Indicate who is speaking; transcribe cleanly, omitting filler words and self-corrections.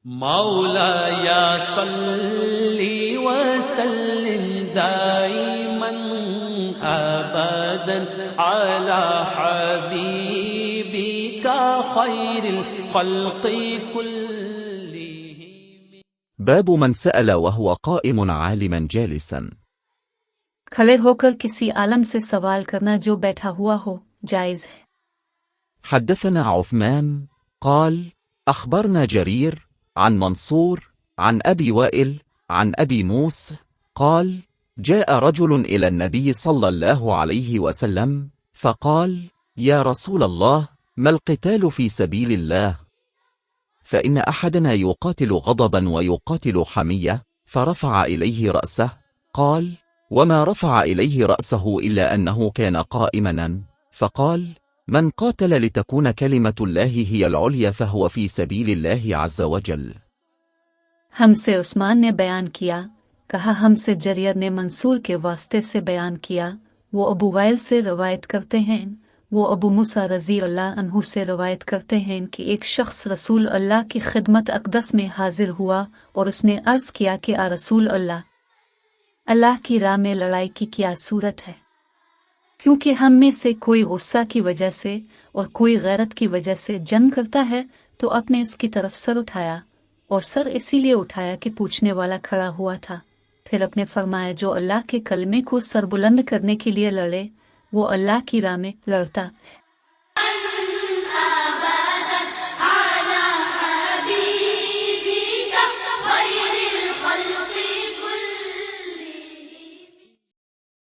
Speaker 1: मौलाया सल्ली व सल्लिम दाइमन अबदन अला हबीबिका खैरिल खल्क़ि कुल्लिहिम।
Speaker 2: باب من سأل وهو قائم عالما جالسا।
Speaker 3: खड़े होकर किसी आलम से सवाल करना जो बैठा हुआ हो जायज़ है।
Speaker 2: حدثنا عثمان قال أخبرنا جرير عن منصور عن أبي وائل عن أبي موسى قال جاء رجل إلى النبي صلى الله عليه وسلم فقال يا رسول الله ما القتال في سبيل الله؟ فإن أحدنا يقاتل غضبا ويقاتل حمية. فرفع إليه رأسه قال وما رفع إليه رأسه إلا أنه كان قائما. فقال من قاتل لتكون كلمة الله هي العليا فهو في سبيل الله عز وجل।
Speaker 3: हमसे उस्मान ने बयान किया, कहा हमसे जरीर ने मंसूर के वास्ते से बयान किया, वो अबू वाइल से रवायत करते हैं, वो अबू मूसा रज़ी अल्लाह अन्हु से रवायत करते हैं कि एक शख्स रसूल अल्लाह की खिदमत अक़दस में हाजिर हुआ और उसने अर्ज़ किया कि आ रसूल अल्लाह, अल्लाह की राह में लड़ाई की क्या सूरत है? क्योंकि हम में से कोई गुस्सा की वजह से और कोई गैरत की वजह से जंग करता है तो अपने इसकी तरफ सर उठाया, और सर इसीलिए उठाया कि पूछने वाला खड़ा हुआ था। फिर अपने फरमाया जो अल्लाह के कलमे को सरबुलंद करने के लिए लड़े वो अल्लाह की राह में लड़ता